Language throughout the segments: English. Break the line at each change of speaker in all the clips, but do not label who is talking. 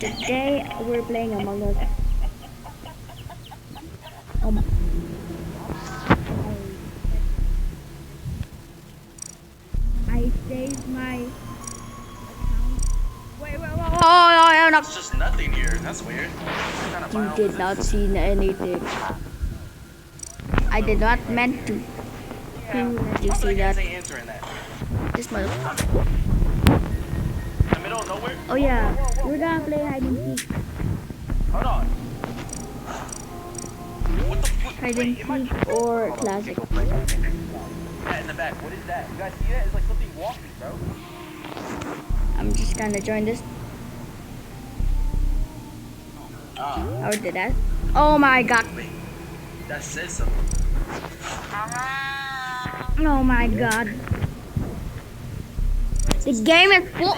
Today we're playing Among Us. Um, I saved my account. Wait, oh, no.
It's just nothing here. That's weird.
You did not see anything. I did not meant to. Did you see that? This motherfucker.
In the middle of nowhere?
Oh yeah, we're gonna play hide and seek.
Hold on. What the fuck?
Hide and seek or classic.
Yeah, in the back. What is that? You guys see that? It's like something walking, bro.
I'm just gonna join this. How did that? Oh my god.
Wait. That says something.
Oh my god. The game is full.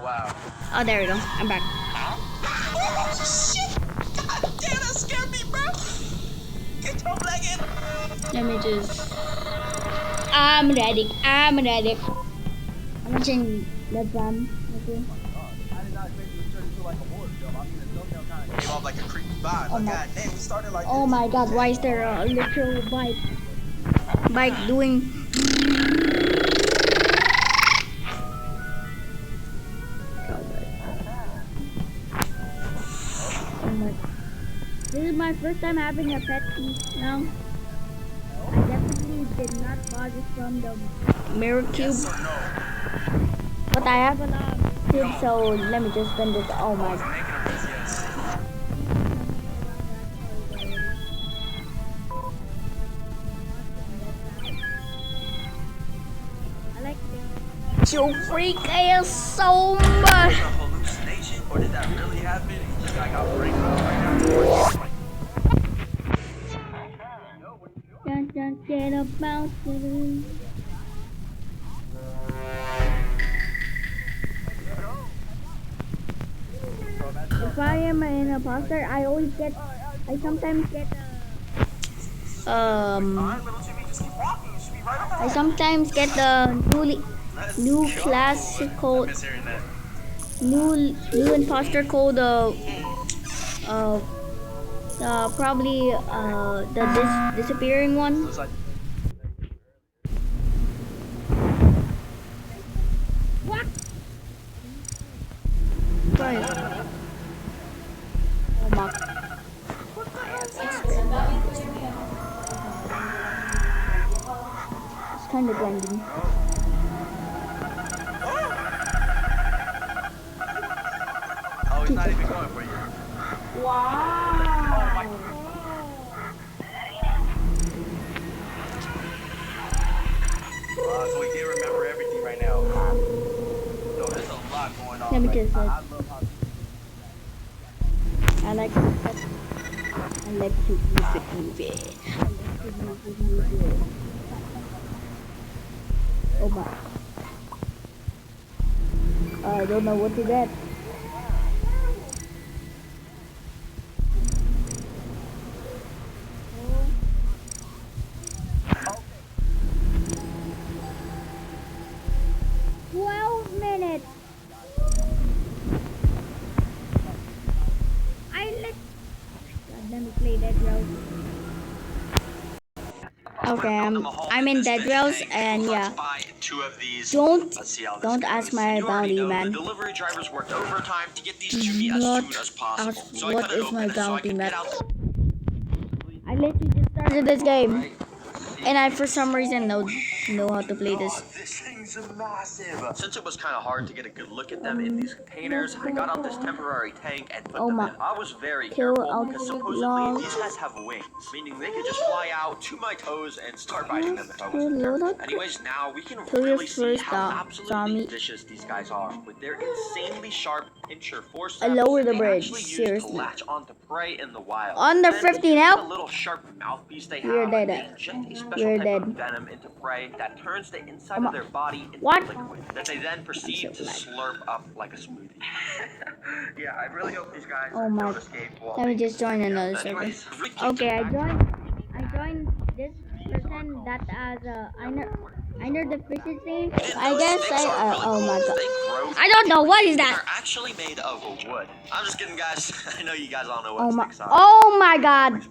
Wow.
Oh, there we go. I'm back.
Oh, shit! God damn, that scared me, bro! Get your leg in!
Let me just... I'm ready. I'm watching the drum. Okay.
I did not expect you to turn into like a horse, Joe. I mean, the thumbnail kind of came off like a creepy vibe.
Oh my.
God damn, we started like
Oh
this.
my god, why is there a literal bike? Bike doing... Oh my. This is my first time having a pet now. I definitely did not buy this from the mirror cube.
Yes or no?
But I have a lot of cubes, so let me just spend this. Oh my.
Negative is yes.
I like this. You freak ass so much.
Was it a hallucination, or did that really happen? You just got brain right now.
Don't get about it. If I am an imposter, I sometimes get I sometimes get the new classical new imposter called probably the disappearing one. What? Right. Oh my. It's kind of blending.
Oh, he's not even going for you.
Wow.
Oh my. So we can't remember everything right now. No, there's a lot going on.
Let me
Like,
just
I love how
I like to move it. Oh my. I don't know what to get. Let me play Dead Rouse. Okay, I'm in Dead Rouse, and yeah. Don't ask my bounty, man.
The delivery drivers worked overtime to get these to me as soon as possible. So
what is my bounty, man? I literally just started this game, and I for some reason know how to play this.
This thing's massive. Since it was kind of hard to get a good look at them in these containers, I got out this temporary tank and put them in. I was very careful because supposedly these guys have wings, meaning they could just fly out to my toes and start biting them if I wasn't careful. Anyways, now we can really see how absolutely vicious these guys are with their insanely sharp pincher forceps.
I lower the bridge,
Seriously.
seriously.
Latch onto prey in the wild.
Under 50 now.
The little sharp mouthpiece they
You're
have.
dead.
They inject a special
You're
type
dead.
of venom into prey that turns the inside of their body into
What?
liquid that they then proceed to slurp up like a smoothie. Yeah, I really hope these guys don't escape.
Let me just join another server. Okay, I joined this person that as I know the fish's name.
Didn't
I
those
guess
sticks are really
oh my
cool?
god.
They grow.
I don't know. What is
They're
that?
actually made of wood. I'm just kidding, guys. I know you guys all know what
Oh my.
sticks are.
Oh my god.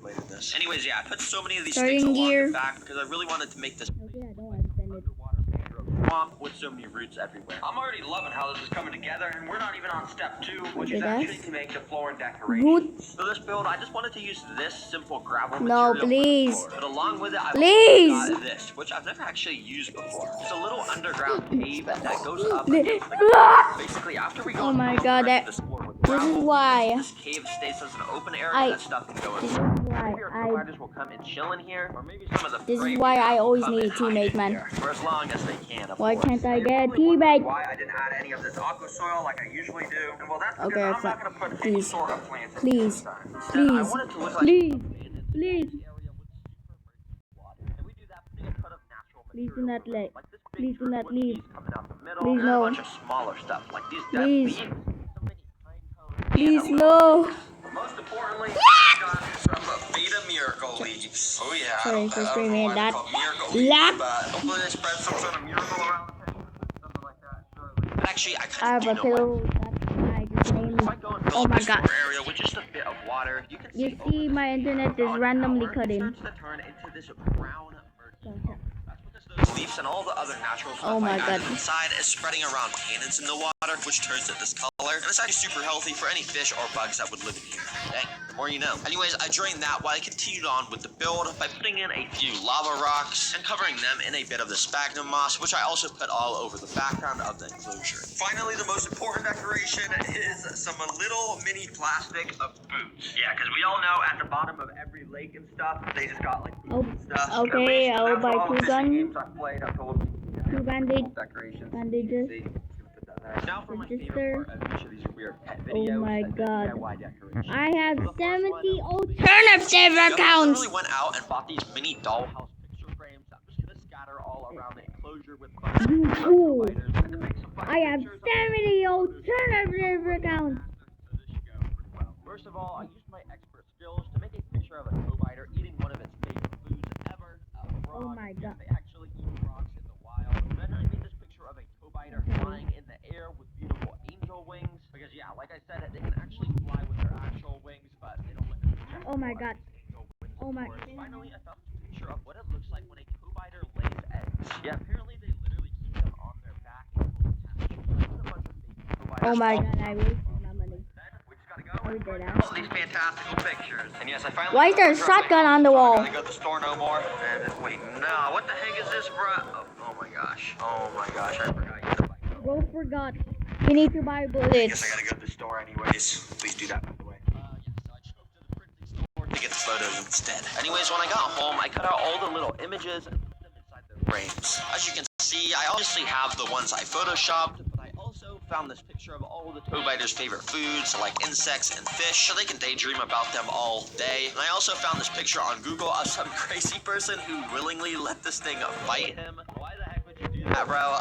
Anyways, yeah, I put so many of these
Starting
sticks along
gear.
the back because I really wanted to make this
Okay, I don't understand it.
underwater mangrove swamp with so many roots everywhere. I'm already loving how this is coming together, and we're not even on step 2, which is actually to make the floor and decoration.
Roots.
For this build, I just wanted to use this simple gravel
No,
material.
please.
But along with it, I've
Please.
also got this, which I've never actually used before. It's a little underground cave that goes up. Basically, after we go
Oh my god,
this floor with gravel,
this is why
this cave stays as an open area that stuff can go in.
This is why
Providers will come and chill in here, or maybe some of the
This is why I always need a teammate, man.
for as long as they can.
Why can't I get a teammate?
Why I didn't add any of this aqua soil like I usually do? And well, that's
Okay,
I'm not gonna put
please,
sort of plants in
please,
Instead, I
please,
want it to look like
please, please,
and we do that putting a ton of natural
please do not
material,
let,
like this big
please do not
driftwood
leave.
piece coming out the middle,
Please
and
no.
a bunch of smaller stuff like these dead
Please.
leaves, so many pine cones,
Please
and a
no.
most importantly, I got some beta miracle leaves. Oh yeah.
Sorry for screaming at that.
Lap. Hopefully they spread some sort of miracle around the thing. Something like that. Surely. Actually, I
I
kind
have
of
a
do know
pillow. That's I just named. Oh my god.
area with just a bit of water. You can
You see, my internet is randomly cutting.
It starts to turn into this brown murky color. That's because those leaves and all the other natural stuff
Oh my
I added
god.
inside is spreading around cannons in the water, which turns it this color. And it's actually super healthy for any fish or bugs that would live in here. Dang, the more you know. Anyways, I drained that while I continued on with the build by putting in a few lava rocks and covering them in a bit of the sphagnum moss, which I also put all over the background of the enclosure. Finally, the most important decoration is some little mini plastic of boots. Yeah, because we all know at the bottom of every lake and stuff, they just got like boots and stuff.
Okay, I'll buy 2 guns,
I've played, I've told
2 bandages.
bandages. Now for my favorite part of each of these weird pet videos.
Oh my god.
DIY decoration.
I have 70 alternative accounts.
I really went out and bought these mini dollhouse picture frames. I'm just gonna scatter all around the enclosure with
You fool.
I
I have 70 alternative accounts.
First of all, I used my expert skills to make a picture of a co-biter eating one of its favorite foods ever,
Oh my god.
They actually eat frogs in the wild. Then I made this picture of a co-biter flying in the air with beautiful angel wings. Because yeah, like I said, they can actually fly with their actual wings, but they don't let them project
Oh my god.
angel wings,
Oh my.
Finally, I found a picture of what it looks like when a co-biter lays eggs. Yeah, apparently they literally keep them on their back until attached.
Oh my god, I wasted my money.
We did all these fantastical pictures. And yes, I finally
Why is there a shotgun on the wall?
I gotta go to the store no more. And wait, no, what the heck is this, bro? Oh my gosh. Oh my gosh, I forgot you had a bike.
Bro forgot. You need to buy
I guess
bullets.
I gotta go to the store anyways. Please do that, by the way. Yeah, so I drove to the printing store to get the photos instead. Anyways, when I got home, I cut out all the little images and put them inside their frames. As you can see, I obviously have the ones I photoshopped, but I also found this picture of all the toe-biters' favorite foods, like insects and fish, so they can daydream about them all day. And I also found this picture on Google of some crazy person who willingly let this thing bite him. Why the heck would you do that, bro?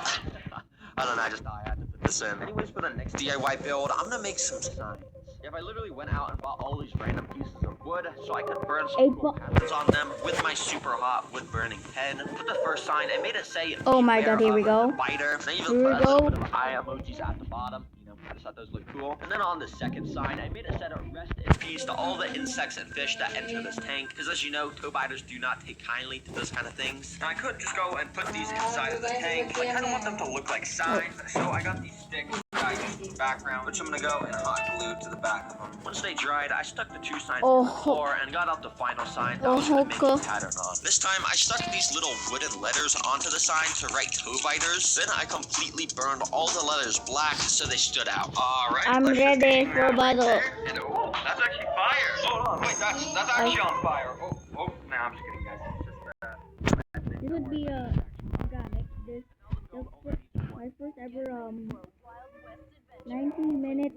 I don't know, I just thought I had to put this in. Anyways, for the next DIY build, I'm gonna make some signs. Yep, I literally went out and bought all these random pieces of wood so I could burn some cool patterns on them with my super hot wood burning pen. For the first sign, I made it say,
Oh my god, here we go.
Biter. And I even
Here we
put a
go.
little bit of eye emojis at the bottom. You know, I just thought those looked cool. And then on the second sign, I made it set a rest in peace to all the insects and fish that enter this tank. Because as you know, toe biters do not take kindly to those kind of things. And I couldn't just go and put these inside of the tank. I kind of want them to look like signs. So I got these sticks that I used in the background, which I'm going to go and hot glue to the back of them. Once they dried, I stuck the 2 signs on the floor and got out the final sign that I was going to make a pattern on. This time, I stuck these little wooden letters onto the sign to write toe biters. Then I completely burned all the letters black so they stood out. Alright,
I'm ready for battle.
And oh, that's actually fire. Hold on, wait, that's actually on fire. Oh, nah, I'm just kidding, guys. It's just,
This would be this my first ever 90-minute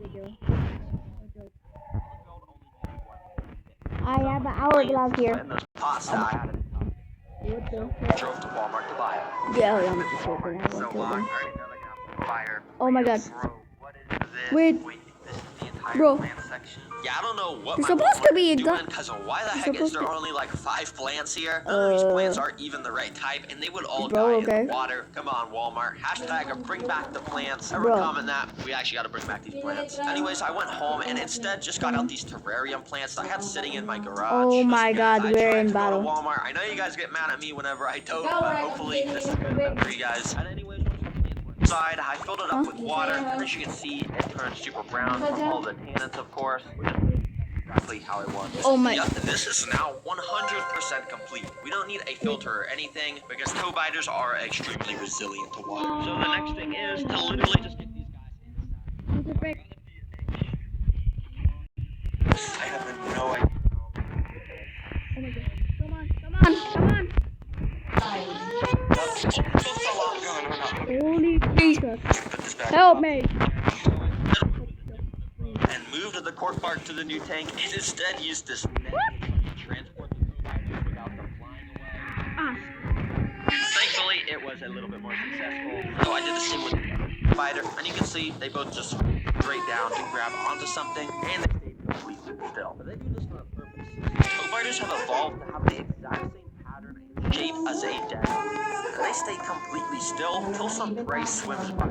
video. I have an hourglass here.
and those pots that I had in
What the
I drove to Walmart to buy it.
Yeah, I'm just joking. I
So
won't
long,
kill them.
I already know they got fire.
Oh my god.
Bro, what is this?
Wait.
This is the entire entire
Bro.
plant section. Yeah, I don't know what
There's
my
supposed to
Walmart
be a
is doing,
gun.
because why the heck is
supposed
there
to-
only like 5 plants here? None of these plants are even the right type, and they would all
Bro,
die in
okay.
the water. Come on, Walmart. Hashtag bring back the plants.
Bro.
Everyone comment that. We actually got to bring back these plants. Anyways, I went home and instead just got out these terrarium plants that I had sitting in my garage.
Oh my
Listen, guys,
God,
I
we're
tried
in
to go
battle.
to Walmart. I know you guys get mad at me whenever I don't, but hopefully this is good enough for you guys. And anyways, once the plants were inside, I filled it up with water, and as you can see, it turned super brown from all the tannins, of course, which is exactly how I want it.
Oh my.
Yep, this is now 100% complete. We don't need a filter or anything because toe biters are extremely resilient to water. So the next thing is to literally just get these guys inside. I have no idea.
Come on. Holy Jesus. Help me.
And moved the cork bark to the new tank and instead used this net to transport the toe biters without them flying away. Thankfully, it was a little bit more successful. So I did the same with the spider, and you can see they both just straight down to grab onto something, and they stayed completely still. But they do this for a purpose. Toe biters have evolved to have the exact same pattern and shape as a dead flea. And they stay completely still until some prey swims by.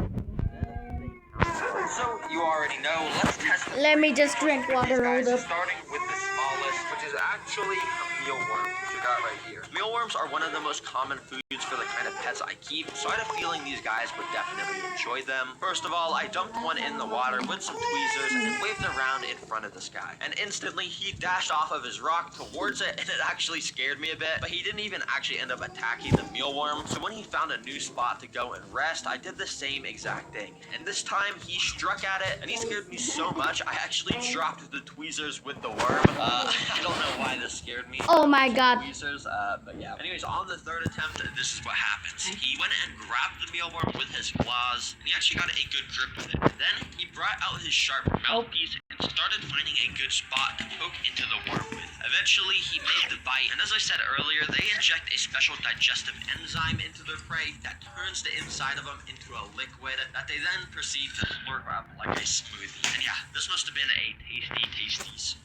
So you already know. Let's test.
Let me just drink water. Hold up.
Starting with the smallest, which is actually a mealworm, which we got right here. Mealworms are one of the most common foods for the kind of pets I keep, so I had a feeling these guys would definitely enjoy them. First of all, I dumped one in the water with some tweezers and waved it around in front of this guy. And instantly, he dashed off of his rock towards it, and it actually scared me a bit, but he didn't even actually end up attacking the mealworm. So when he found a new spot to go and rest, I did the same exact thing. And this time, he struck at it, and he scared me so much, I actually dropped the tweezers with the worm. I don't know why this scared me.
Oh my God.
Tweezers, but yeah. Anyways, on the third attempt, this is what happens. He went and grabbed the mealworm with his claws, and he actually got a good grip with it. Then he brought out his sharp mouthpiece and started finding a good spot to poke into the worm with. Eventually, he made the bite, and as I said earlier, they inject a special digestive enzyme into their prey that turns the inside of them into a liquid that they then proceed to slurp up like a smoothie. And yeah, this must have been a tasty smoothie.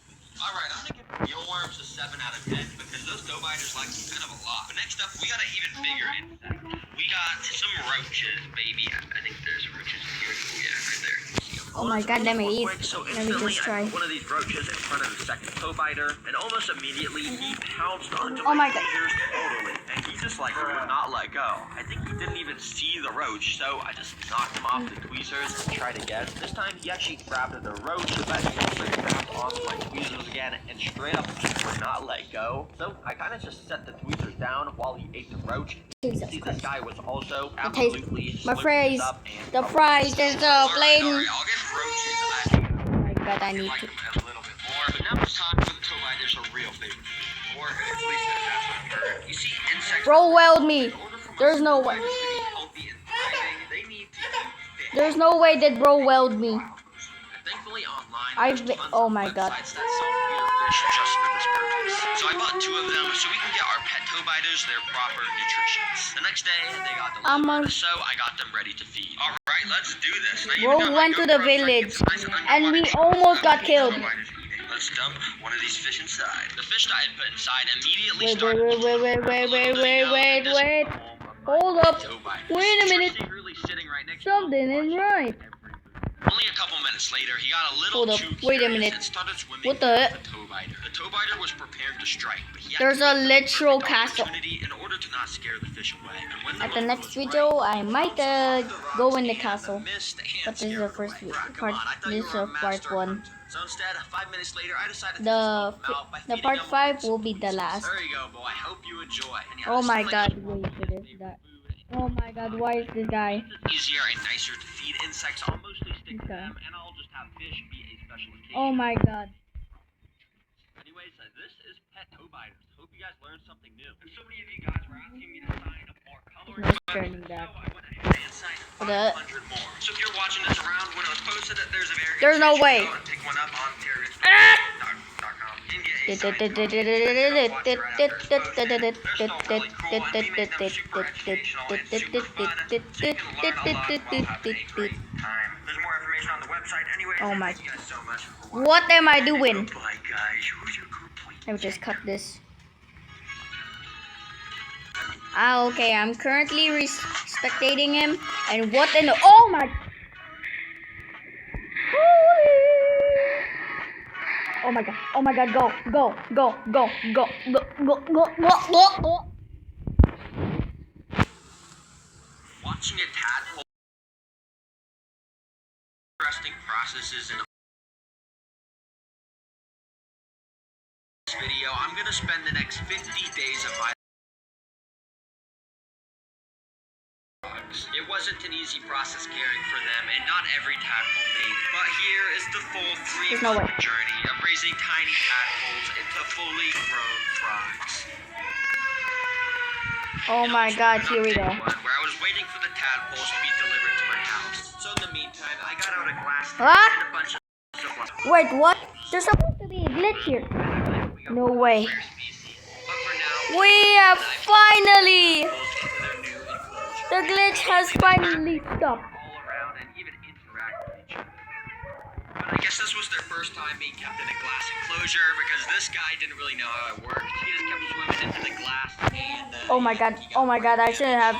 Alright, I'm gonna give mealworms a 7 out of 10 because those toe biters like them kind of a lot. But next up, we got an even bigger insect. We got some roaches, baby. I think there's roaches here. Yeah, right there.
Oh my God, let me eat.
So
Let me
instantly,
just try.
I put one of these roaches in front of the second toe biter, and almost immediately he pounced onto
Oh my God.
tweezers totally, and he just like would not let go. I think he didn't even see the roach, so I just knocked him off the tweezers and tried again. This time he actually grabbed the roach, but he also grabbed onto my tweezers again and straight up would not let go. So I kind of just set the tweezers down while he ate the roach.
Jesus
See,
Christ.
this guy was also
It tastes-
absolutely
my
slurping
phrase.
this up and
The fries is flame.
Alright, I'll get roaches.
Oh my God, I need
like
to.
them a little bit more, but now it's time for the toe biters a real favorite food. Or at least that's what I've heard. You see, insects.
Bro weld me.
In order for
There's no
most
way.
spiders to be healthy and thriving, they need to eat fish.
There's no way that bro weld me.
Thankfully, online,
I've
there's
been-
tons
oh
of
my God.
websites that sell feeder fish just for this purpose. So I bought 2 of them so we can get our pet toe biters their proper nutrition. The next day, they got delivered, so I got them ready to feed. All right, let's do this. Now,
Bro went to the village, and we almost got killed.
Let's dump one of these fish inside. The fish that I had put inside immediately
Wait,
started.
wait. Hold up. Wait a minute. Something isn't right.
Only a couple minutes later, he got a little
Hold up.
too
Wait a
curious
minute.
and started swimming
What the?
with the toe biter. The toe biter was prepared to strike, but he had
There's
to
a
take the
literal
perfect
castle.
opportunity in order to not scare the fish away. And when
At the
moment
next
was
video,
right,
I might go in the castle.
mist and
But this is
scared
the first
away.
part.
Come on, I thought you
This
were a
is part
master
1.
hunter. So instead, 5 minutes later, I decided to
The
help him out by
the
feeding
part
him
5
some
will be the
tweezers.
last.
There you go, boy. I hope you enjoy. And yeah,
Oh
this
my
is like
God,
a
wait for this.
food
That.
and
Oh my God, why is this guy?
easier and nicer to feed insects. I'll mostly stick to
Okay.
them, and I'll just have fish be a special occasion.
Oh my God.
Anyways, this is pet toe biters. Hope you guys learned something new. And so many of you guys were asking me to sign up more coloring
Nice
books,
turning back.
so I went ahead and signed
The-
500 more. So if you're watching this around when it was posted, there's a very
There's no way.
Go and pick one up on terrorist.com and get a
Oh my. What am I doing? Let me just cut this. Okay, I'm currently spectating him. And what in the... Oh my... Oh my god, oh my god, go, go, go, go, go, go, go, go, go, go, go.
Watching a tadpole interesting processes in this video, I'm gonna spend the next 50 days of my lives. It wasn't an easy process caring for them, and not every tadpole made it. But here is the full 3-month journey of raising tiny tadpoles into fully grown frogs.
Oh my god, here we go.
Where I was waiting for the tadpoles to be delivered to my house. So in the meantime, I got out a glass
What?
and a bunch of...
Wait, what? There's supposed to be a glitch here. No way. We have finally... The glitch has finally stopped.
But I guess this was their first time being kept in a glass enclosure because this guy didn't really know how it worked. He just kept swimming into the glass and...
Oh my god, I shouldn't have...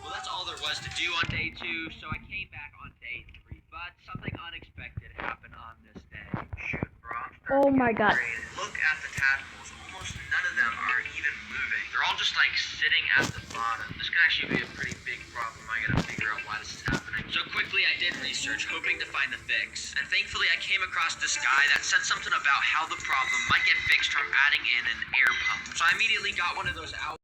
Well, that's all there was to do on day 2, so I came back on day 3. But something unexpected happened on this day. Shoot, bro.
Oh my god.
Look at the tadpoles. Almost none of them are even moving. They're all just like sitting at the bottom. This could actually be a pretty big problem. I gotta figure out why this is happening. So quickly I did research, hoping to find the fix. And thankfully I came across this guy that said something about how the problem might get fixed from adding in an air pump. So I immediately got one of those out.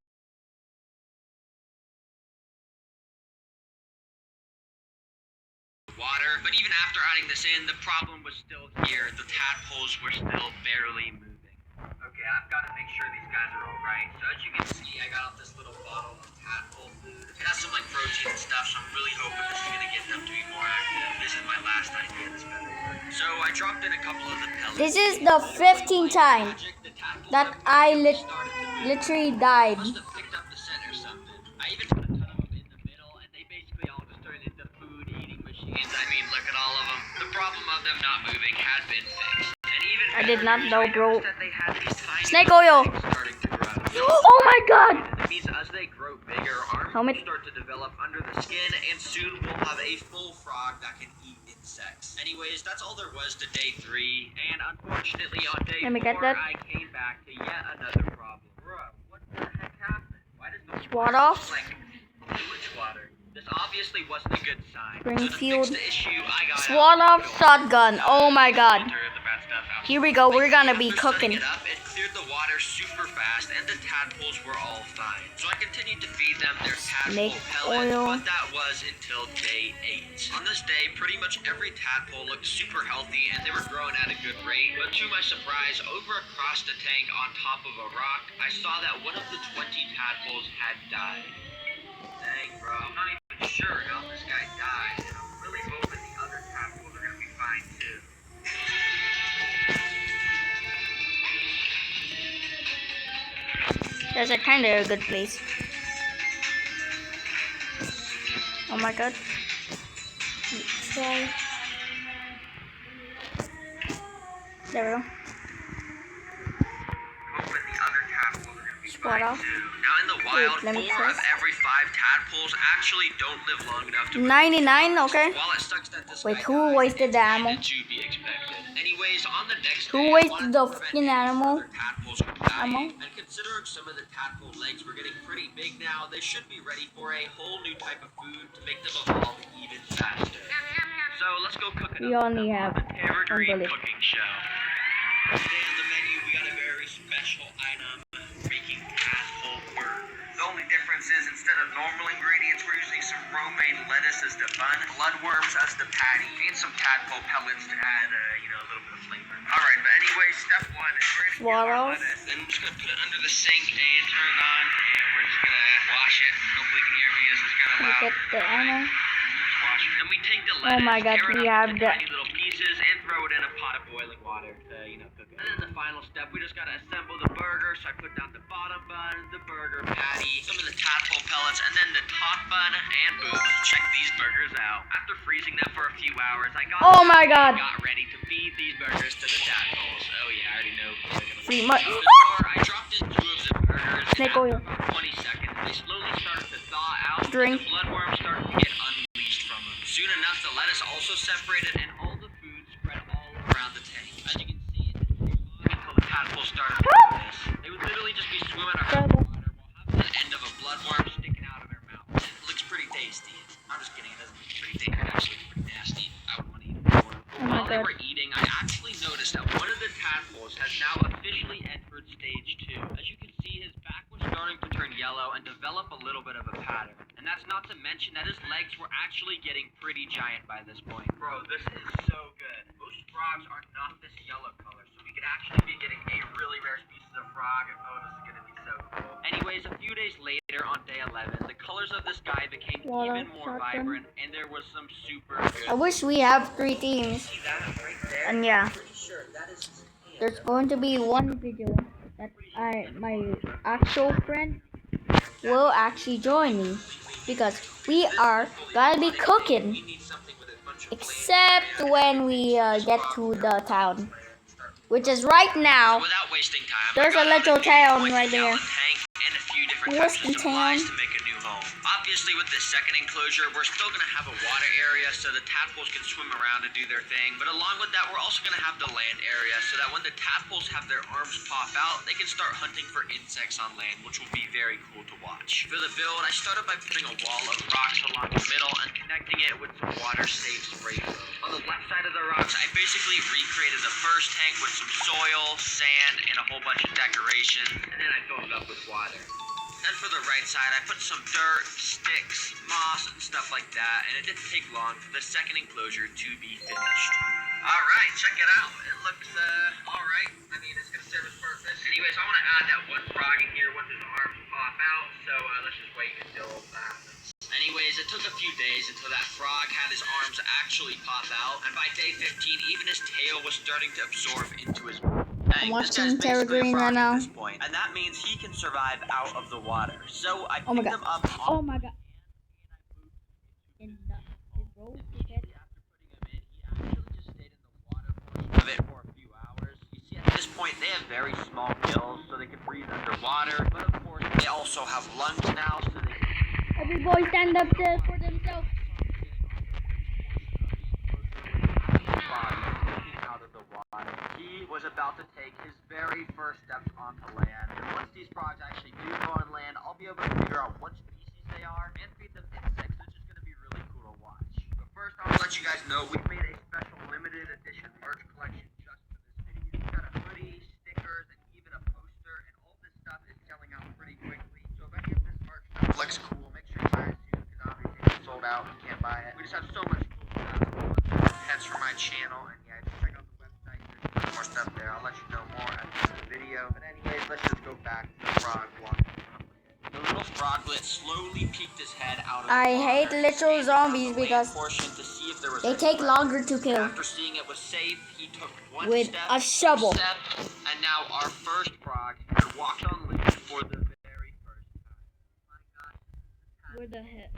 Water, but even after adding this in, the problem was still here. The tadpoles were still barely moving. Okay, I've got to make sure these guys are alright. So as you can see, I got out this little bottle of tadpole food. It has some like protein and stuff, so I'm really hoping this is going to get them to be more active. This is my last idea, this better work. So I dropped in a couple of the pellets.
This is the 15th time that I literally died.
Must have picked up the scent or something. I even put a ton of them in the middle, and they basically all just turned into food-eating machines. I mean, look at all of them. The problem of them not moving had been fixed. And even
I did not know, bro.
that they had these tiny
Snake oil.
starting to grow.
Oh my god.
That means as they grow bigger, arms will start to develop under the skin, and soon we'll have a full frog that can eat insects. Anyways, that's all there was to day 3, and unfortunately on day 4, I came back to yet another problem. Bruh, what the heck happened? Why does the
Swat off.
like sewage water? This obviously wasn't a good sign.
Springfield.
So to fix the issue, I got
Swat off shotgun. Oh my god.
filter the bad stuff out.
Here we go. We're gonna be
After
cooking.
setting it up, it cleared the water super fast, and the tadpoles were all fine. So I continued to feed them their tadpole
Snake
pellets,
oil.
but that was until day 8. On this day, pretty much every tadpole looked super healthy, and they were growing at a good rate. But to my surprise, over across the tank on top of a rock, I saw that one of the 20 tadpoles had died. Dang, bro, I'm not even sure how this guy died, and I'm really hoping the other tadpoles are gonna be fine too.
That's a kind of a good place. Oh my god. Okay. There we go.
Hoping the other tadpoles are gonna be
Swat
fine
off.
too. Now in the wild,
let me
4 of
test.
every 5 tadpoles actually don't live long enough to
99, okay.
While it sucks that this
Wait,
guy
who
died,
wasted the ammo?
it's to be expected. Anyways, on the next
Who
day, I
wasted
wanted
the
to prevent
fucking
any
animal?
further tadpoles from dying,
Ammo?
and considering some of the tadpole legs were getting pretty big now, they should be ready for a whole new type of food to make them evolve even faster. So let's go cook it
We
up.
only have
The Evergreen
bullet.
Cooking Show. Today on the menu, we got a very special item, making tadpole burgers. The only difference is instead of normal ingredients, we're using some romaine lettuce as the bun, bloodworms as the patty, and some tadpole pellets to add, a little bit of flavor. All right, but anyway, step 1 is we're gonna get our lettuce, and we're just gonna put it under the sink and turn it on, and we're just gonna wash it. Hopefully you can hear me. This is kind of loud.
Get the ammo.
Then we take the
Oh
lettuce,
my god,
tear it
we
up
have
into
the
tiny little pieces, and throw throw it in a pot of boiling water to, cook it. And then the final step, we just gotta assemble the burger. So I put down the bottom bun, the burger patty, some of the tadpole pellets, and then the top bun, and boom, check these burgers out. After freezing them for a few hours, I got ready to feed these burgers to the tadpoles. Oh yeah, I already know.
Free much.
I dropped in 2 of the burgers.
Snake oil.
About 20 seconds. They slowly started to thaw out.
Drink.
The bloodworms started to get unleashed from them. Soon enough, the lettuce also separated, and all the food spread all around the tank. As you can see, it didn't take long until the tadpoles started to do this. They would literally just be swimming around the water while having the end of a bloodworm sticking out of their mouth. It looks pretty tasty. I'm just kidding. It doesn't look pretty tasty. It actually looks pretty nasty. I would want to eat it more. While they were eating, I actually noticed that one of the tadpoles has now officially entered stage 2. As you can see, his back was starting to turn yellow and develop a little bit of a pattern. And that's not to mention that his legs were actually getting pretty giant by this point. Bro, this is so good. Most frogs are not this yellow color, so we could actually be getting a really rare species of frog. Oh, this is gonna be so cool. Anyways, a few days later on day 11, the colors of this guy became even more vibrant, and there was some super good.
I wish we have 3 teams.
See that right there?
And yeah,
Pretty sure that is his hand.
there's going to be one video that my actual friend will actually join me because we are gonna be cooking, except when we get to the town, which is right now.
Without wasting time,
There's a little town right there.
And a few different
Where's
types
the
of supplies
town?
to make a new home. Obviously, with this second enclosure, we're still going to have a water area so the tadpoles can swim around and do their thing. But along with that, we're also going to have the land area so that when the tadpoles have their arms pop out, they can start hunting for insects on land, which will be very cool to watch. For the build, I started by putting a wall of rocks along the middle and connecting it with some water-safe spray foam. On the left side of the rocks, I basically recreated the first tank with some soil, sand, and a whole bunch of decoration, and then I filled it up with water. Then for the right side, I put some dirt, sticks, moss, and stuff like that, and it didn't take long for the second enclosure to be finished. Alright, check it out. It looks, alright. I mean, it's gonna serve its purpose. Anyways, I want to add that one frog in here once his arms pop out, so let's just wait until that happens. Anyways, it took a few days until that frog had his arms actually pop out, and by day 15, even his tail was starting to absorb into his body.
I'm watching Terra Green right now.
And that means he can survive out of the water. So I
Oh my
picked
god.
him up.
Oh my god. In the road ticket.
After putting him in, he actually just stayed in the water portion of it for a few hours. You see, at this point, they have very small gills, so they can breathe underwater. But of course, they also have lungs now, so they can...
Every boy stand up for themselves.
He was about to take his very first steps onto land. And once these frogs actually do go on land, I'll be able to figure out what species they are and feed them insects, which is going to be really cool to watch. But first, I'll let you guys know we've made a special limited edition merch collection just for this video. We've got a hoodie, stickers, and even a poster, and all this stuff is selling out pretty quickly. So if any of this merch stuff looks cool, make sure you buy it soon, because obviously it's sold out. You can't buy it. We just have so much cool stuff. Heads for my channel, and yeah, just check out the website. There's more stuff there. I'll let you know more at the end of the video. But anyways, let's just go back to the frog walking. The little froglet slowly peeked his head out of the
I
water
hate little
and
zombies
found the
because
portion to see if there was
they
any
take
threat.
longer to kill.
After seeing it was safe, he took one
With
step,
a shovel.
step, and now our first frog had walked on land for the very first time. My God.
Where the heck?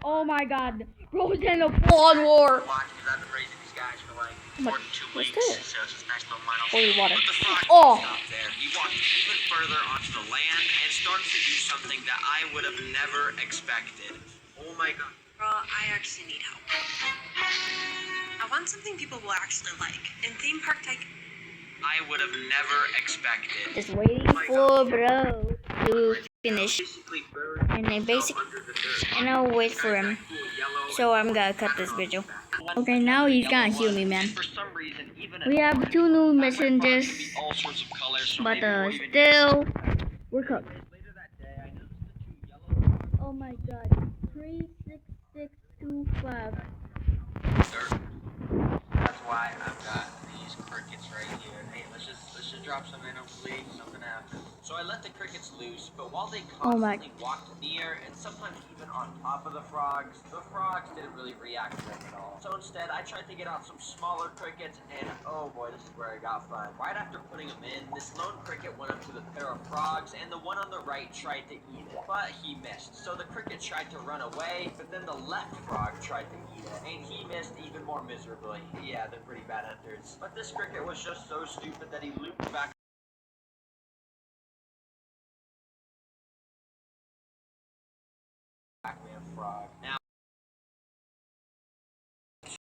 Oh my god. Bros in a blood war.
Watch, because I've been raising these guys for like more than 2
What's
weeks,
this?
so it's just nice little minor.
Holy water.
But the frog
Oh.
didn't stop there. He walked even further onto the land and started to do something that I would have never expected. Oh my god.
Girl, I actually need help. I want something people will actually like. In theme park type.
I would have never expected.
Just waiting for bro to finish.
Basically buried
And then
himself under the dirt.
and I'll wait for him.
Cool yellow
So I'm gonna cut this video. Okay, now he's gonna heal me, man.
For some reason, even
We have 2 new messengers,
all sorts of colors, so
but
maybe we'll even
still, we're cooked.
Later that day, I noticed the 2 yellow
Oh my god, 36625.
dirt. That's why I've got these crickets right here. Hey, let's just drop some in them, please. Something happened. So I let the crickets loose, but while they constantly walked near and sometimes even on top of the frogs didn't really react to them at all. So instead, I tried to get out some smaller crickets, and oh boy, this is where I got fun. Right after putting them in, this lone cricket went up to the pair of frogs, and the one on the right tried to eat it, but he missed. So the cricket tried to run away, but then the left frog tried to eat it, and he missed even more miserably. Yeah, they're pretty bad hunters. But this cricket was just so stupid that he looped back Pac-Man frog. Now,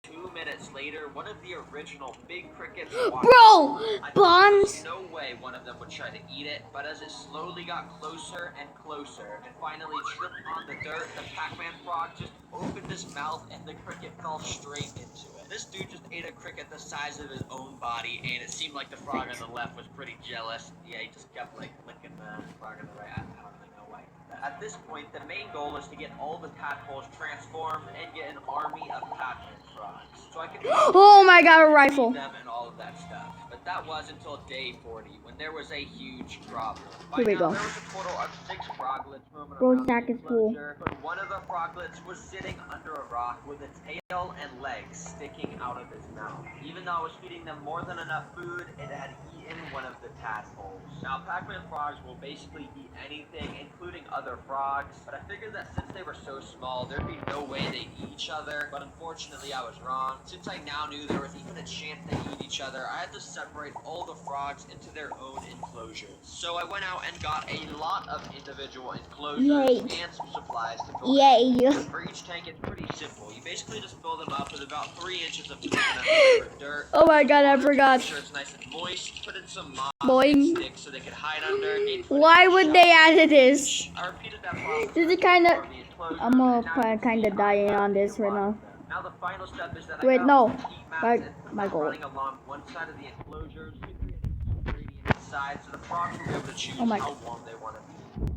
2 minutes later, one of the original big crickets walked.
Bro, Bonds.
No way one of them would try to eat it, but as it slowly got closer and closer, and finally tripped on the dirt, the Pac-Man frog just opened his mouth and the cricket fell straight into it. This dude just ate a cricket the size of his own body, and it seemed like the frog on the left was pretty jealous. Yeah, he just kept like licking the frog on the right. I don't really know why. At this point, the main goal is to get all the tadpoles transformed and get an army of Pac-Man frogs. So I could
Oh my god, a rifle.
them and all of that stuff. But that was until day 40, when there was a huge problem.
Here we go.
There was a total of 6 froglets roaming
Bro,
around
stack
the
is full.
enclosure, but one of the froglets was sitting under a rock with a tail and legs sticking out of his mouth. Even though I was feeding them more than enough food, it had eaten one of the tadpoles. Now, Pac-Man frogs will basically eat anything, including other frogs, but I figured that since they were so small, there'd be no way they'd eat each other, but unfortunately I was wrong. Since I now knew there was even a chance they eat each other, I had to separate all the frogs into their own enclosures. So I went out and got a lot of individual enclosures and some supplies to fill them. For each tank, it's pretty simple. You basically just fill them up with about 3 inches of coconut dirt.
Oh my god, I forgot.
Make sure it's nice and moist. Put in some moss
Boing.
and sticks so they could hide under.
Why would they add this?
I repeated that process.
This is kind of.
for the enclosure,
I'm
and now
kind of dying on this right now.
Now the final step is that
Wait,
I
no.
got some heat
My-
mats and
my goal.
running along one side of the enclosure, 2 3 inches of gradient inside, so the frogs will be able to choose
Oh my
how warm they want to be.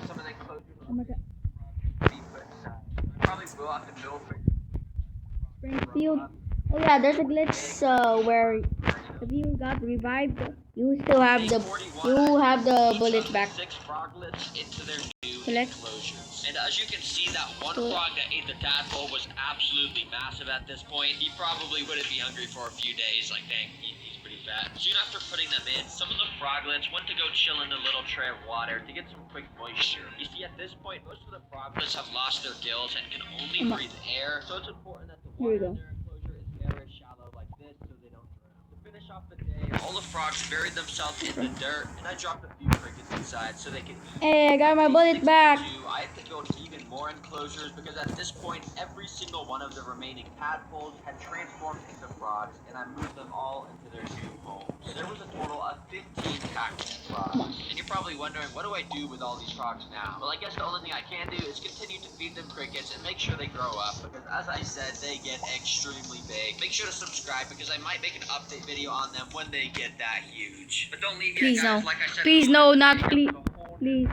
Some of the enclosures
Oh my god.
will be put inside. I probably will have to build for
Springfield. Oh yeah, there's a glitch where if you got revived, you still have the bullets back.
6 froglets into their new
Collect.
enclosures. And as you can see, that one frog that ate the tadpole was absolutely massive at this point. He probably wouldn't be hungry for a few days. Like, dang, he's pretty fat. Soon after putting them in, some of the froglets went to go chill in a little tray of water to get some quick moisture. You see, at this point, most of the froglets have lost their gills and can only breathe air, so it's important that the
Here we
water in
go.
their enclosure is very shallow like this so they don't drown. To finish off the day, all the frogs buried themselves in the dirt, and I dropped a few crickets inside so they could eat.
Hey, I got my bullet back.
I had to build even more enclosures because at this point, every single one of the remaining tadpoles had transformed into frogs, and I moved them all into their new homes. There was a total of 15 Pac-Man frogs. And you're probably wondering, what do I do with all these frogs now? Well, I guess the only thing I can do is continue to feed them crickets and make sure they grow up, because as I said, they get extremely big. Make sure to subscribe because I might make an update video on them when they get that huge. But don't leave
Please
yet, guys.
no.
Like I said,
Please no, not please. Please.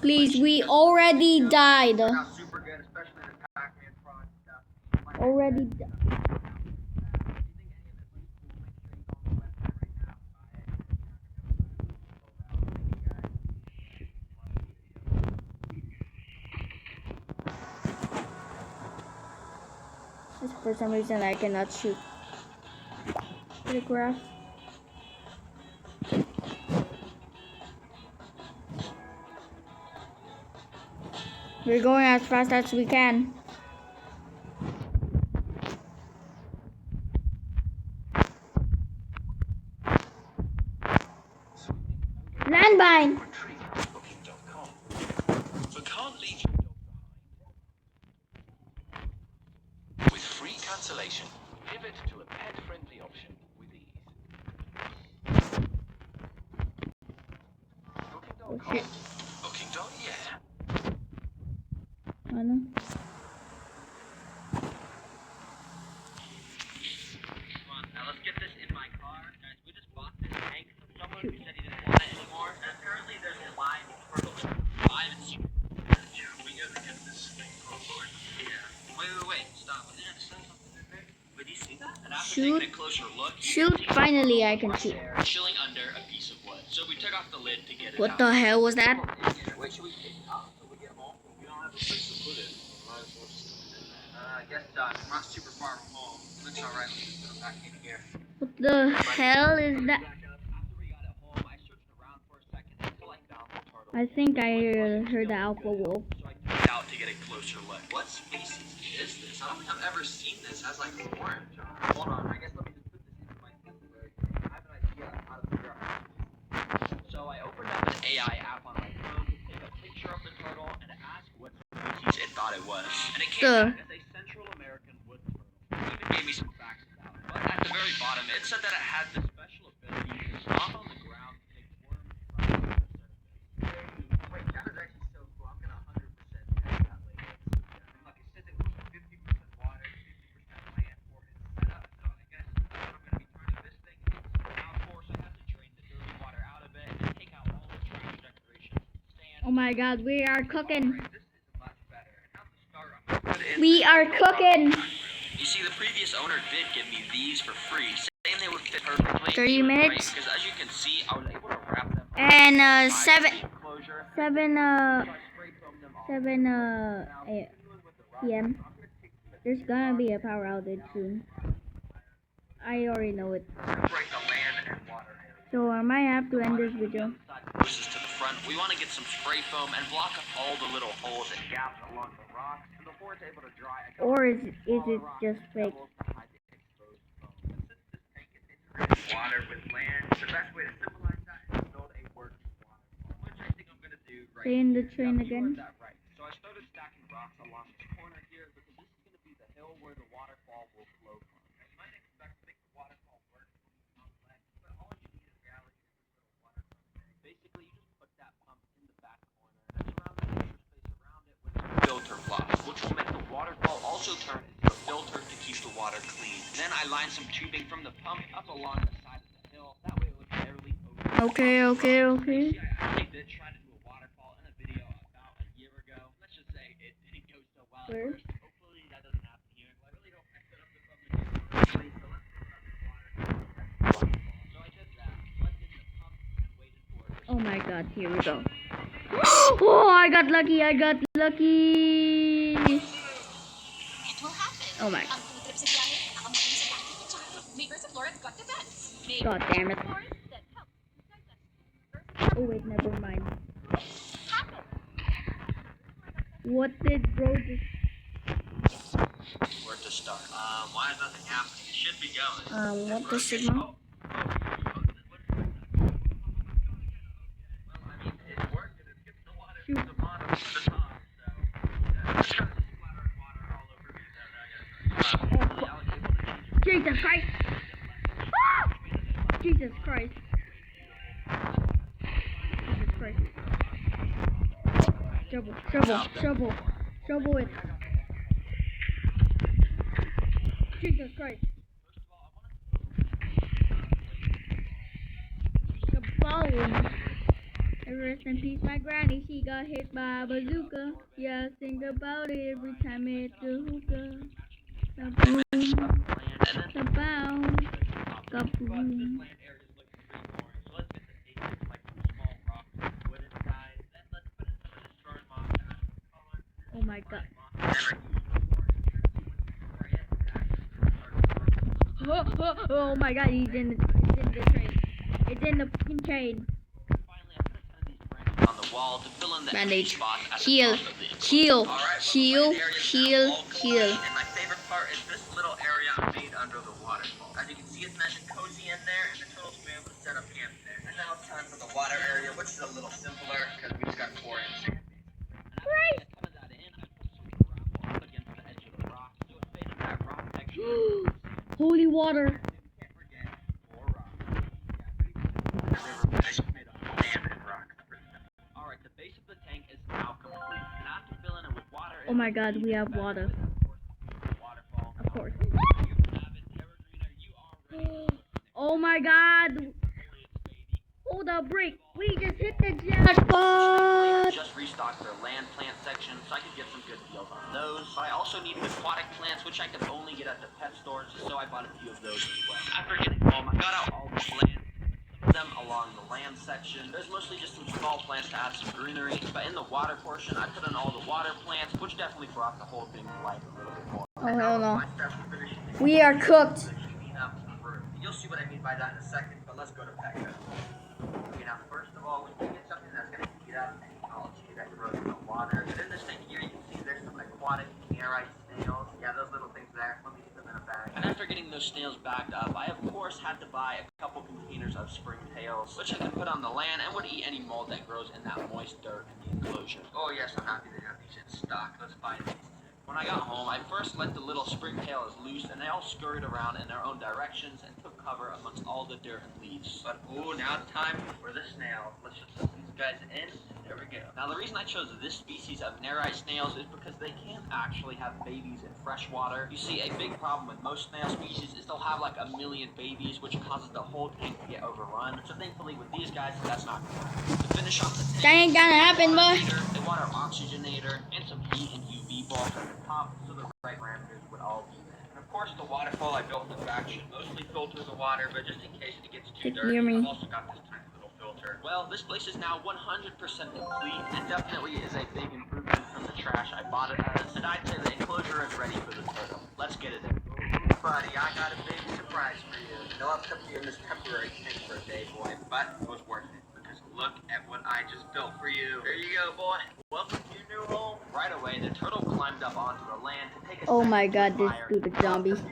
Please, we already died.
Not super good, especially the Pac-Man frog stuff.
Already died. For some reason, I cannot shoot the graph. We're going as fast as we can. Landmine!
So can't leave your dog behind. With free cancellation, pivot to a pet-friendly option with ease.
Oh shit.
Booking.com, yeah.
Ano?
Come on, now let's get this in my car. Guys, we just bought this tank from someone who said he didn't want it anymore. And apparently there's a line for the I haven't seen it. Yeah, we gotta get this thing going. Yeah. Wait, stop. Did you say something in there? Wait, do you see that? And
Shoot.
Taking a closer look,
Shoot. Finally, I can shoot.
chilling under a piece of wood. So we took off the lid to get it
What
out.
the hell was that?
Wait, should we take it out till we get home? We don't have a place to put it. Might as well just put it in there. I guess we're not super far from home. Looks alright. Let's just put it back in here.
What the hell is that?
After we got it home, I searched around for a second until I found the turtle.
I think I heard the alpha wolf.
So I took it out to get a closer look. What species is this? I don't think I've ever seen this as like a orange. Hold on, I guess let me just put this into my temporary. I have an idea of how to figure out. So I opened up an AI app on my phone to take a picture of the turtle and ask what species it thought it was. And it came back as a Central American wood turtle. It even gave me some facts about it. But at the very bottom, it said that it had the special ability to stomp on the ground to take worms from the surface. Wait, that is actually so cool. I'm gonna 100% test that later. Like it says it was 50% water, 50% land for its setup. So I guess I'm gonna be turning this thing. Now of course I have to drain the dirty water out of it and take out all the trash decorations, sand.
Oh my god, we are cooking.
This is much better. And now to start, I'm gonna put it in.
We are cooking.
You see, the previous owner did give me these for free, saying they would fit perfectly.
30 minutes.
Because as you can see, I was able to wrap them up.
And
by
7
closure.
7 p.m. There's gonna be a power outage soon. I already know it.
Separate the land and water area.
So I might have to end this video.
Closest to the front, we want to get some spray foam and block up all the little holes and gaps along the rocks. And before it's able to dry,
Or is it just fake?
Water with land. The best way to symbolize that is to build a working waterfall, which I think I'm gonna do right.
Stay in the train
You
again.
heard that right. So I started stacking rocks along this corner here because this is gonna be the hill where the waterfall will flow from. Now you might expect to make the waterfall work complex, but all you need is reality is this little water pump thing. Basically, you just put that pump in the back corner and surround the extra space around it with some filter blocks, which will make the waterfall also turn into a filter to keep the water clean. Then I lined some tubing from the pump up along the side of the hill. That way it would barely open.
Okay.
I actually did try to do a waterfall in a video about a year ago. Let's just say it didn't go so well at
Where?
first. Hopefully that doesn't happen here. I really don't mix it up the thumbnail. So let's put up the water. So I did that. Plugged in the pump and waited for it.
Oh my god, here we go. Oh, I got lucky.
It will happen.
Oh my.
Ang food trip sa biyahe, nakamating sa dati. May Versa Florence got the beds. May
God damn it.
Florence that helps protect us.
Oh wait, never mind. What did bro just...
Where to start? Why is nothing happening? It should be going.
what the signal?
Well, I mean, it worked and it's getting the water from the bottom to the top. So, it's kind of splattering water all over me there. I was able to change
Jesus Christ! Ah! Jesus Christ. Jesus Christ. Shovel it. Jesus Christ. Kaboom. Rest in peace, my granny. She got hit by a bazooka. Yeah, I think about it every time I hit the hookah. Kaboom. Kaboom. Kaboom. Oh my god. Oh my god, it's in the train. It's in the fucking train.
on the wall to fill in the
Bandage.
spots at the
Heal.
top of the enclosure.
Heal.
All right,
Heal.
well, the area's
Heal.
now all clean,
Heal.
And my favorite part is this little area I made under the waterfall. As you can see, it's nice and cozy in there, and the turtles were able to set up camp there. And now it's time for the water area, which is a little simpler because we just got 4 inches.
Right. Holy water.
Alright, the base of the tank is now complete. And after filling it with water,
Oh my god, we have water.
waterfall.
Of course.
You have it, Evergreener, you are ready.
Oh my god. Hold up, break. We just hit the jackpot.
Just restocked their land plant section so I could get some good deals on those. But I also needed aquatic plants, which I could only get at the pet stores, so I bought a few of those as well. After getting home, I got out all the plants, put them along the land section. There's mostly just some small plants to add some greenery, but in the water portion, I put in all the water plants, which definitely brought the whole thing to life a little bit more.
Oh, hell no. We are cooked.
You'll see what I mean by that in a second, but let's go to pet code. Okay, now first of all, we get something that's going to heat up any algae that grows in the water. And in this thing here, you can see there's some aquatic airite snails. Yeah, those little things there. Let me get them in a bag. And after getting those snails backed up, I of course had to buy a couple containers of springtails, which I could put on the land and would eat any mold that grows in that moist dirt in the enclosure. Oh yes, I'm happy they have these in stock. Let's buy these. When I got home, I first let the little springtails loose, and they all scurried around in their own directions and took cover amongst all the dirt and leaves. But oh, now it's time for the snail. Let's just put these guys in. There we go. Now the reason I chose this species of nerite snails is because they can't actually have babies in fresh water. You see, a big problem with most snail species is they'll have like a million babies, which causes the whole tank to get overrun. So thankfully with these guys, that's not going to happen. To finish off the tank,
That ain't gonna happen, boy.
a water oxygenator, and some heat and UV bulbs at the top, so the right parameters would all be met. And of course, the waterfall I built in the back should mostly filter the water, but just in case it gets too dirty, I've also got this tiny little filter. Well, this place is now 100% complete, and definitely is a big improvement from the trash I bought it as. And I'd say the enclosure is ready for the turtle. Let's get it in. Buddy, I got a big surprise for you. I know I've kept you in this temporary tank for a day, boy, but it was worth it. Look at what I just built for you. There you go, boy. Welcome to your new home. Right away, the turtle climbed up onto the land to take a
Oh my god, this stupid zombie.
Look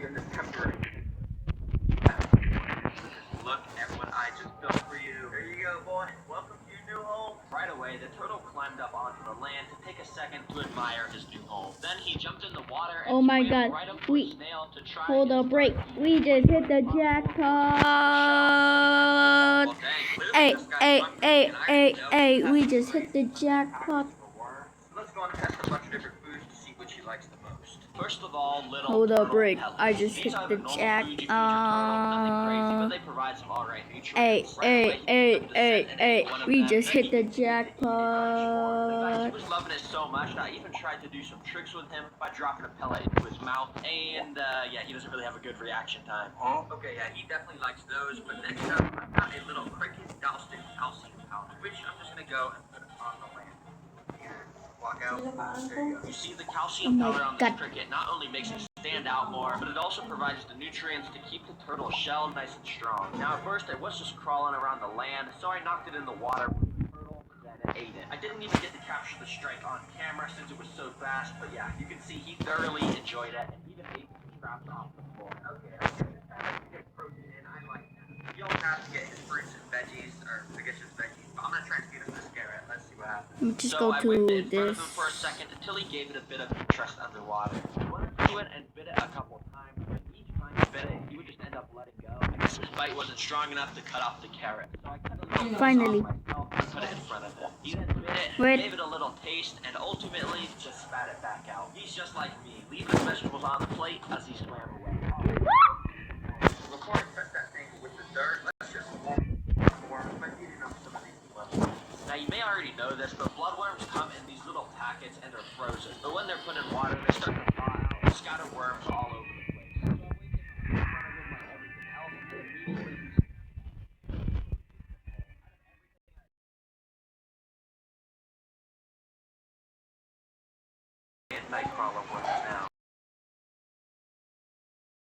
at what I just built for you. There you go, boy. Welcome to your new home. Right away, the turtle climbed up onto the land to take a second to admire his new home. Then he jumped in the water and
Oh my
swam
god.
right up to a snail to try
Hold up, break. We just hit the jackpot. Hey, we just hit the jackpot.
Let's go and test a bunch of different foods to see which he likes the most. First of all, little
Hold up,
turtle
break.
pellets.
I just
These
hit
are
the
normal food you feed your turtle, nothing crazy, but they provide some alright nutrients.
Hey, we just hit the
In fact, he
jackpot.
was loving it so much that I even tried to do some tricks with him by dropping a pellet into his mouth, and yeah, he doesn't really have a good reaction time. Okay, yeah, he definitely likes those, but next up, I've got a little cricket doused in calcium powder, which I'm just gonna go and put it on the land. Walk out. There you go. You see, the calcium powder on this cricket not only makes it stand out more, but it also provides the nutrients to keep the turtle shell nice and strong. Now, at first, it was just crawling around the land, so I knocked it in the water with the turtle, then it ate it. I didn't even get to capture the strike on camera since it was so fast, but yeah, you can see he thoroughly enjoyed it and even ate the scraps off the floor. Okay, get protein in. I like that. You don't have to get his fruits and veggies, or I guess just veggies, but I'm gonna try and feed him this carrot. Let's see what happens.
Let me just
So
go
I whipped it in
to
front of
this.
him for a second until he gave it a bit of interest underwater. He went into it and bit it a couple of times, but each time he bit it, he would just end up letting go. I guess his bite wasn't strong enough to cut off the carrot. So I cut a little piece
Finally.
off myself and put it in front of him. He then bit it,
Wait.
gave it a little taste, and ultimately just spat it back out. He's just like me, leaving his vegetables on the plate as he swam away. Before I touch that thing with the dirt, let's just warm by feeding him some of these bloodworms. Now you may already know this, but bloodworms come in these little packets and they're frozen. But when they're put in water, they start to thaw out and scatter worms all over the place. So I waited in front of him like everything else, and immediately and nightcrawler worms now.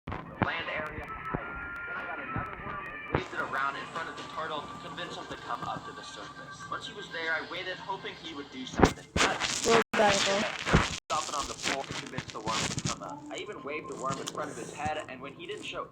The land area for hiding. Then I got another worm and waved it around in front of the turtle to convince him to come up to the surface. Once he was there, I waited, hoping he would do something. But stop it on the pole to convince the worm to come up. I even waved the worm in front of his head, and when he didn't show